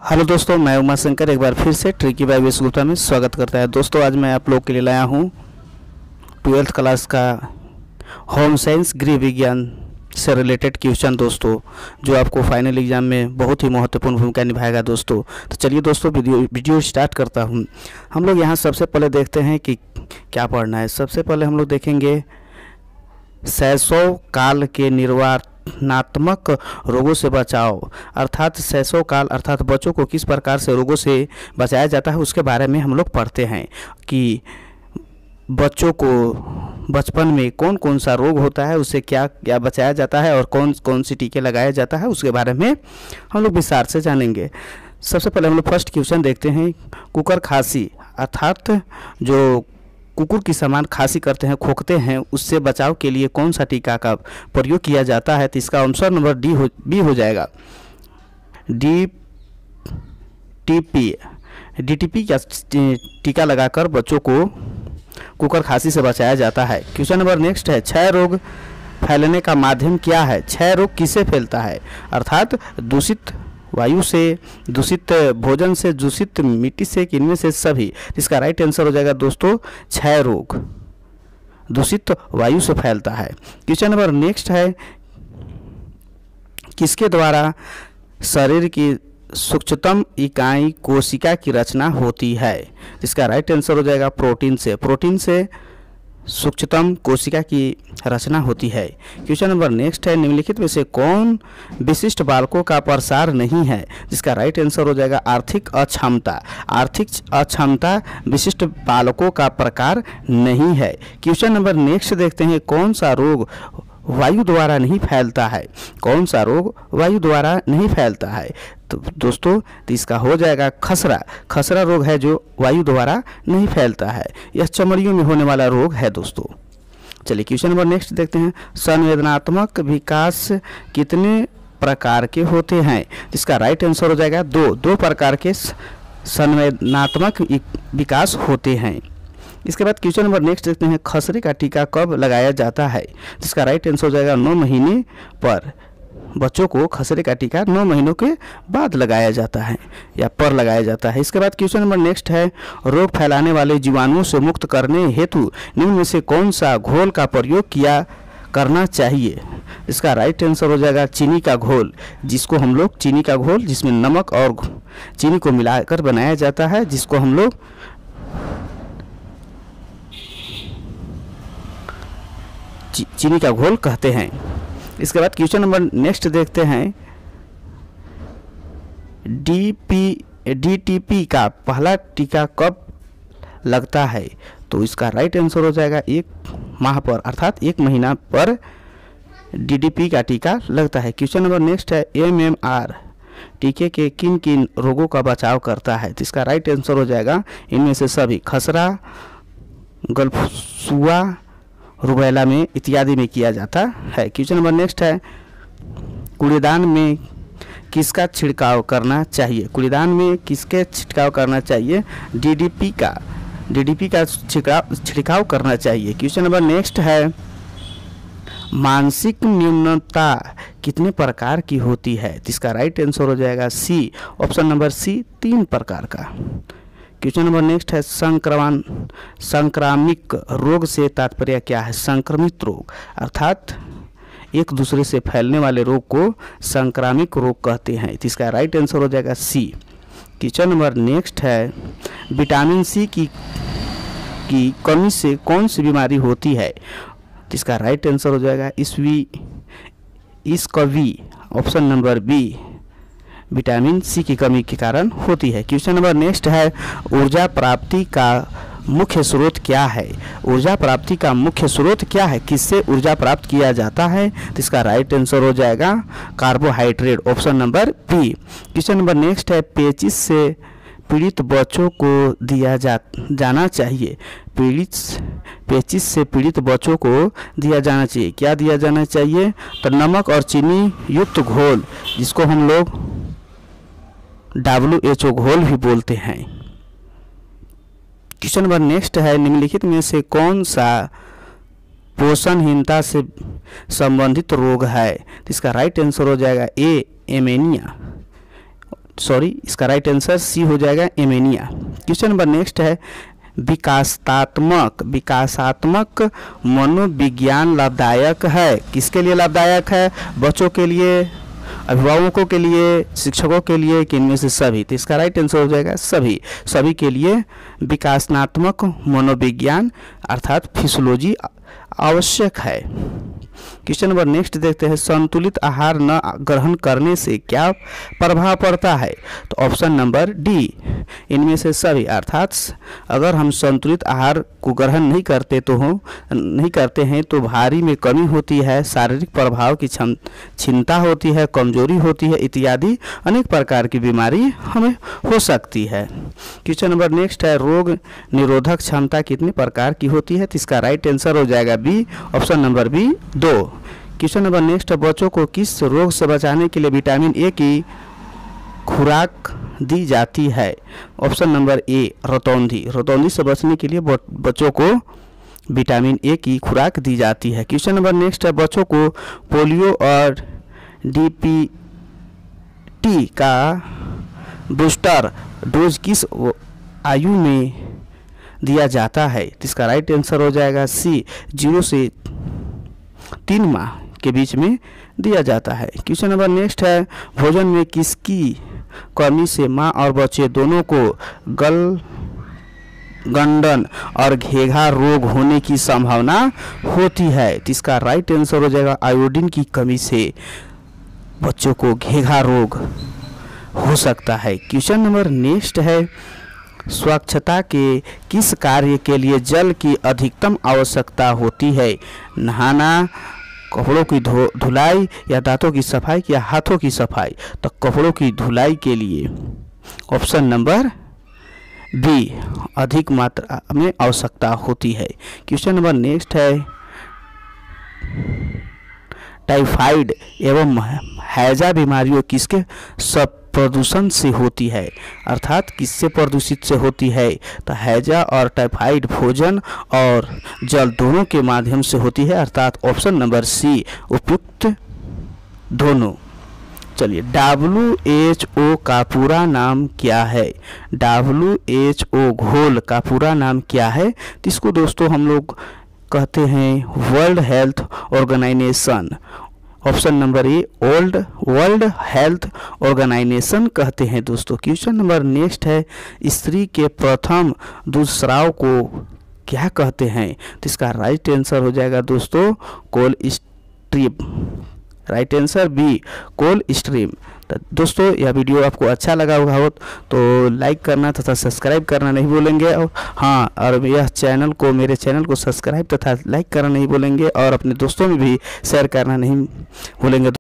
Hello दोस्तों, मैं उमा शंकर एक बार फिर से ट्रिकी बाय विश गुप्ता में स्वागत करता है। दोस्तों आज मैं आप लोग के लिए लाया हूँ 12th क्लास का होम साइंस गृह विज्ञान से रिलेटेड क्वेश्चन दोस्तों, जो आपको फाइनल एग्जाम में बहुत ही महत्वपूर्ण भूमिका निभाएगा दोस्तों। तो चलिए दोस्तों वीडियो स्टार्ट करता हूँ। हम लोग यहाँ सबसे पहले देखते हैं कि क्या पढ़ना है। सबसे पहले हम लोग देखेंगे शैशव काल के निर्वहनात्मक रोगों से बचाव, अर्थात शैशव काल अर्थात बच्चों को किस प्रकार से रोगों से बचाया जाता है उसके बारे में हम लोग पढ़ते हैं कि बच्चों को बचपन में कौन कौन सा रोग होता है, उससे क्या क्या बचाया जाता है और कौन कौन सी टीके लगाया जाता है उसके बारे में हम लोग विस्तार से जानेंगे। सबसे पहले हम लोग फर्स्ट क्वेश्चन देखते हैं। कुकर खांसी अर्थात जो कुकुर की समान खांसी करते हैं, खोखते हैं, उससे बचाव के लिए कौन सा टीका का प्रयोग किया जाता है? तो इसका आंसर नंबर बी हो जाएगा। डीटीपी का टीका लगाकर बच्चों को कुकर खांसी से बचाया जाता है। क्वेश्चन नंबर नेक्स्ट है, क्षय रोग फैलने का माध्यम क्या है? क्षय रोग किससे फैलता है? अर्थात दूषित वायु से, दूषित भोजन से, दूषित मिट्टी से, इनमें से सभी। इसका राइट आंसर हो जाएगा दोस्तों क्षय रोग दूषित वायु से फैलता है। क्वेश्चन नंबर नेक्स्ट है, किसके द्वारा शरीर की सूक्ष्मतम इकाई कोशिका की रचना होती है? इसका राइट आंसर हो जाएगा प्रोटीन से। प्रोटीन से सूक्ष्मतम कोशिका की रचना होती है। क्वेश्चन नंबर नेक्स्ट है, निम्नलिखित में से कौन विशिष्ट बालकों का प्रसार नहीं है? जिसका राइट आंसर हो जाएगा आर्थिक अक्षमता। आर्थिक अक्षमता विशिष्ट बालकों का प्रकार नहीं है। क्वेश्चन नंबर नेक्स्ट देखते हैं, कौन सा रोग वायु द्वारा नहीं फैलता है? कौन सा रोग वायु द्वारा नहीं फैलता है? तो दोस्तों तो इसका हो जाएगा खसरा। खसरा रोग है जो वायु द्वारा नहीं फैलता है। यह चमड़ियों में होने वाला रोग है दोस्तों। चलिए क्वेश्चन नंबर नेक्स्ट देखते हैं, संवेदनात्मक विकास कितने प्रकार के होते हैं? इसका राइट आंसर हो जाएगा दो प्रकार के संवेदनात्मक विकास होते हैं। इसके बाद क्वेश्चन नंबर नेक्स्ट देखते हैं, खसरे का टीका कब लगाया जाता है? जिसका राइट आंसर हो जाएगा 9 महीने पर। बच्चों को खसरे का टीका 9 महीनों के बाद लगाया जाता है या पर लगाया जाता है। इसके बाद क्वेश्चन नंबर नेक्स्ट है, रोग फैलाने वाले जीवाणुओं से मुक्त करने हेतु निम्न में से कौन सा घोल का प्रयोग करना चाहिए? इसका राइट आंसर हो जाएगा चीनी का घोल, जिसको हम लोग चीनी का घोल जिसमें नमक और चीनी को मिलाकर बनाया जाता है, जिसको हम लोग चीनी का घोल कहते हैं। इसके बाद क्वेश्चन नंबर नेक्स्ट देखते हैं, डीटीपी का पहला टीका कब लगता है? तो इसका राइट आंसर हो जाएगा 1 माह पर अर्थात 1 महीना पर डीटीपी का टीका लगता है। क्वेश्चन नंबर नेक्स्ट है, एमएमआर टीके के किन किन रोगों का बचाव करता है? तो इसका राइट आंसर हो जाएगा इनमें से सभी। खसरा, गलफसुआ, रुबैला में इत्यादि में किया जाता है। क्वेश्चन नंबर नेक्स्ट है, कूड़ेदान में किसका छिड़काव करना चाहिए? कूड़ेदान में किसके छिड़काव करना चाहिए? डीटीपी का छिड़काव करना चाहिए। क्वेश्चन नंबर नेक्स्ट है, मानसिक न्यूनता कितने प्रकार की होती है? इसका राइट आंसर हो जाएगा सी, ऑप्शन नंबर सी, 3 प्रकार का। क्वेश्चन नंबर नेक्स्ट है, संक्रामिक रोग से तात्पर्य क्या है? संक्रमित रोग अर्थात एक दूसरे से फैलने वाले रोग को संक्रामिक रोग कहते हैं। तो इसका राइट आंसर हो जाएगा सी। क्वेश्चन नंबर नेक्स्ट है, विटामिन सी की कमी से कौन सी बीमारी होती है? तो इसका राइट आंसर हो जाएगा इसकवी, option number B, vitamin C की कमी के कारण होती है। क्वेश्चन नंबर नेक्स्ट है, ऊर्जा प्राप्ति का मुख्य स्रोत क्या है? ऊर्जा प्राप्ति का मुख्य स्रोत क्या है? किससे ऊर्जा प्राप्त किया जाता है? तो इसका राइट आंसर हो जाएगा carbohydrate, option number B. Question number next है, पेचिश से पीड़ित बच्चों को दिया जाना चाहिए? पेचिश से पीड़ित बच्चों को दिया जाना चाहिए। क्या दिया जाना चाहिए? तो नमक और चीनी युक्त घोल, जिसको हम लोग WHO घोल भी बोलते हैं। क्वेश्चन नंबर नेक्स्ट है, निम्नलिखित में से कौन सा पोषणहीनता से संबंधित रोग है? इसका राइट आंसर हो जाएगा ए, एनीमिया। इसका राइट आंसर सी हो जाएगा, एमेनिया। क्वेश्चन नंबर नेक्स्ट है, विकासात्मक मनोविज्ञान लाभदायक है। किसके लिए लाभदायक है? बच्चों के लिए, अभिभावकों के लिए, शिक्षकों के लिए, कि इनमें से सभी? तो इसका राइट आंसर हो जाएगा सभी के लिए विकासात्मक मनोविज्ञान अर्थात फिजियोलॉजी आवश्यक है। क्वेश्चन नंबर नेक्स्ट देखते हैं, संतुलित आहार न ग्रहण करने से क्या प्रभाव पड़ता है? तो ऑप्शन नंबर डी, इनमें से सभी। अर्थात अगर हम संतुलित आहार को ग्रहण नहीं करते हैं तो भारी में कमी होती है, शारीरिक प्रभाव की क्षमता होती है, कमजोरी होती है, इत्यादि अनेक प्रकार की बीमारी हमें हो सकती है। क्वेश्चन नंबर नेक्स्ट है, रोग निरोधक क्षमता कितने प्रकार की होती है? तो इसका राइट आंसर हो जाएगा B, option number B 2। Question number next है, बच्चों को किस रोग से बचाने के लिए विटामिन ए की खुराक दी जाती है? ऑप्शन नंबर ए, रतौंधी से बचने के लिए बच्चों को विटामिन ए की खुराक दी जाती है। क्वेश्चन नंबर नेक्स्ट है, बच्चों को पोलियो और डीपीटी का बूस्टर डोज किस आयु में दिया जाता है? तो इसका राइट आंसर हो जाएगा सी, 0 से 3 माह के बीच में दिया जाता है। क्वेश्चन नंबर नेक्स्ट है, भोजन में किसकी कमी से माँ और बच्चे दोनों को गंडन और घेघा रोग होने की संभावना होती है? तो इसका राइट आंसर हो जाएगा आयोडीन की कमी से बच्चों को घेघा रोग हो सकता है। क्वेश्चन नंबर नेक्स्ट है, स्वच्छता के किस कार्य के लिए जल की अधिकतम आवश्यकता होती है? नहाना, कपड़ों की धुलाई, या दांतों की सफाई, या हाथों की सफाई? तो कपड़ों की धुलाई के लिए ऑप्शन नंबर बी, अधिक मात्रा में आवश्यकता होती है। क्वेश्चन नंबर नेक्स्ट है, टाइफाइड एवं हैजा बीमारियों किसके सब प्रदूषण से होती है? अर्थात किससे प्रदूषित से होती है? तो हैजा और टाइफाइड भोजन और जल दोनों के माध्यम से होती है, अर्थात ऑप्शन नंबर सी, उपयुक्त दोनों। चलिए, WHO का पूरा नाम क्या है? WHO घोल का पूरा नाम क्या है? तो इसको दोस्तों हम लोग कहते हैं World Health Organization. Option number A, World Health Organization कहते हैं दोस्तों। क्वेश्चन नंबर नेक्स्ट है, स्त्री के प्रथम दूधस्राव को क्या कहते हैं? तो इसका राइट आंसर हो जाएगा दोस्तों colostrum. Right answer B, colostrum. तो दोस्तों यह वीडियो आपको अच्छा लगा होगा तो लाइक करना तथा सब्सक्राइब करना नहीं भूलेंगे। और हाँ, और यह मेरे चैनल को सब्सक्राइब तथा लाइक करना नहीं भूलेंगे और अपने दोस्तों में भी शेयर करना नहीं भूलेंगे।